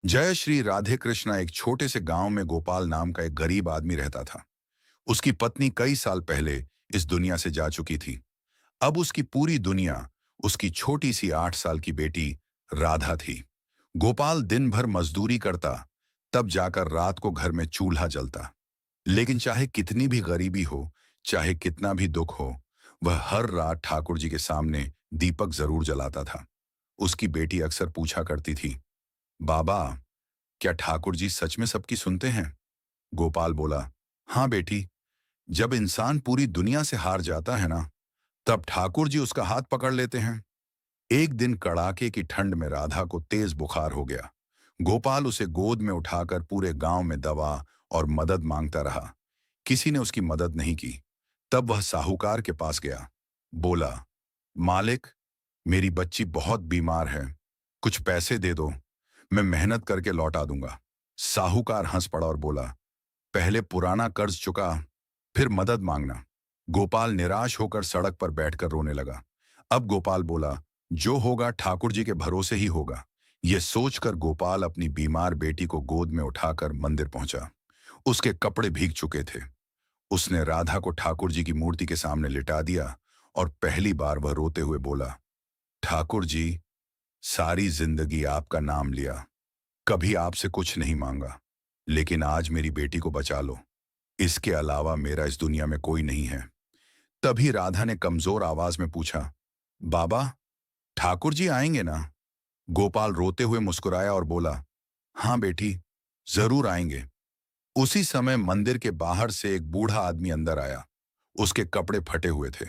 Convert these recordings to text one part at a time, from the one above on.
जय श्री राधे कृष्णा। एक छोटे से गांव में गोपाल नाम का एक गरीब आदमी रहता था। उसकी पत्नी कई साल पहले इस दुनिया से जा चुकी थी। अब उसकी पूरी दुनिया उसकी छोटी सी 8 साल की बेटी राधा थी। गोपाल दिन भर मजदूरी करता, तब जाकर रात को घर में चूल्हा जलता। लेकिन चाहे कितनी भी गरीबी हो, चाहे कितना भी दुख हो, वह हर रात ठाकुर जी के सामने दीपक जरूर जलाता था। उसकी बेटी अक्सर पूछा करती थी, बाबा, क्या ठाकुर जी सच में सबकी सुनते हैं? गोपाल बोला, हाँ बेटी, जब इंसान पूरी दुनिया से हार जाता है ना, तब ठाकुर जी उसका हाथ पकड़ लेते हैं। एक दिन कड़ाके की ठंड में राधा को तेज बुखार हो गया। गोपाल उसे गोद में उठाकर पूरे गांव में दवा और मदद मांगता रहा। किसी ने उसकी मदद नहीं की। तब वह साहूकार के पास गया। बोला, मालिक, मेरी बच्ची बहुत बीमार है, कुछ पैसे दे दो, मैं मेहनत करके लौटा दूंगा। साहूकार हंस पड़ा और बोला, पहले पुराना कर्ज चुका, फिर मदद मांगना। गोपाल निराश होकर सड़क पर बैठकर रोने लगा। अब गोपाल बोला, जो होगा ठाकुर जी के भरोसे ही होगा। यह सोचकर गोपाल अपनी बीमार बेटी को गोद में उठाकर मंदिर पहुंचा। उसके कपड़े भीग चुके थे। उसने राधा को ठाकुर जी की मूर्ति के सामने लिटा दिया और पहली बार वह रोते हुए बोला, ठाकुर जी, सारी जिंदगी आपका नाम लिया, कभी आपसे कुछ नहीं मांगा, लेकिन आज मेरी बेटी को बचा लो। इसके अलावा मेरा इस दुनिया में कोई नहीं है। तभी राधा ने कमजोर आवाज में पूछा, बाबा, ठाकुर जी आएंगे ना? गोपाल रोते हुए मुस्कुराया और बोला, हाँ बेटी, जरूर आएंगे। उसी समय मंदिर के बाहर से एक बूढ़ा आदमी अंदर आया। उसके कपड़े फटे हुए थे।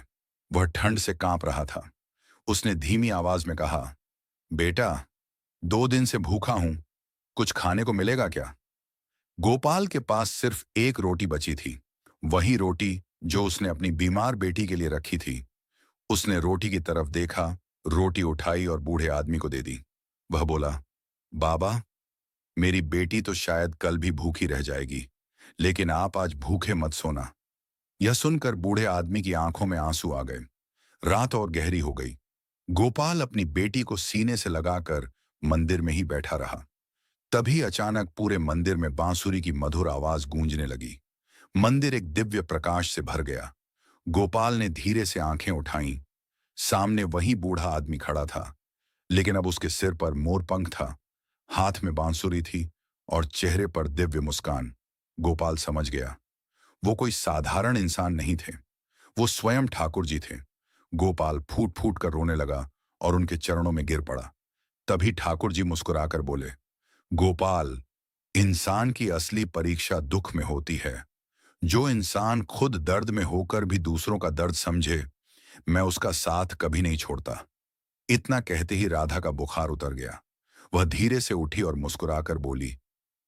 वह ठंड से कांप रहा था। उसने धीमी आवाज में कहा, बेटा, 2 दिन से भूखा हूं, कुछ खाने को मिलेगा क्या? गोपाल के पास सिर्फ एक रोटी बची थी, वही रोटी जो उसने अपनी बीमार बेटी के लिए रखी थी। उसने रोटी की तरफ देखा, रोटी उठाई और बूढ़े आदमी को दे दी। वह बोला, बाबा, मेरी बेटी तो शायद कल भी भूखी रह जाएगी, लेकिन आप आज भूखे मत सोना। यह सुनकर बूढ़े आदमी की आंखों में आंसू आ गए। रात और गहरी हो गई। गोपाल अपनी बेटी को सीने से लगाकर मंदिर में ही बैठा रहा। तभी अचानक पूरे मंदिर में बांसुरी की मधुर आवाज गूंजने लगी। मंदिर एक दिव्य प्रकाश से भर गया। गोपाल ने धीरे से आंखें उठाईं। सामने वही बूढ़ा आदमी खड़ा था, लेकिन अब उसके सिर पर मोरपंख था, हाथ में बांसुरी थी और चेहरे पर दिव्य मुस्कान। गोपाल समझ गया, वो कोई साधारण इंसान नहीं थे, वो स्वयं ठाकुर जी थे। गोपाल फूट फूट कर रोने लगा और उनके चरणों में गिर पड़ा। तभी ठाकुर जी मुस्कुराकर बोले, गोपाल, इंसान की असली परीक्षा दुख में होती है। जो इंसान खुद दर्द में होकर भी दूसरों का दर्द समझे, मैं उसका साथ कभी नहीं छोड़ता। इतना कहते ही राधा का बुखार उतर गया। वह धीरे से उठी और मुस्कुराकर बोली,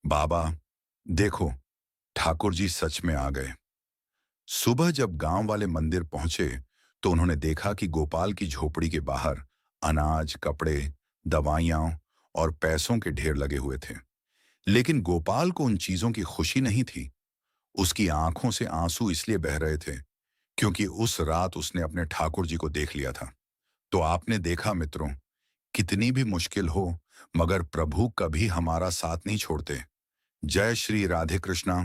बाबा, देखो, ठाकुर जी सच में आ गए। सुबह जब गांव वाले मंदिर पहुंचे, तो उन्होंने देखा कि गोपाल की झोपड़ी के बाहर अनाज, कपड़े, दवाइयां और पैसों के ढेर लगे हुए थे। लेकिन गोपाल को उन चीजों की खुशी नहीं थी। उसकी आंखों से आंसू इसलिए बह रहे थे क्योंकि उस रात उसने अपने ठाकुर जी को देख लिया था। तो आपने देखा मित्रों, कितनी भी मुश्किल हो, मगर प्रभु कभी हमारा साथ नहीं छोड़ते। जय श्री राधे कृष्णा।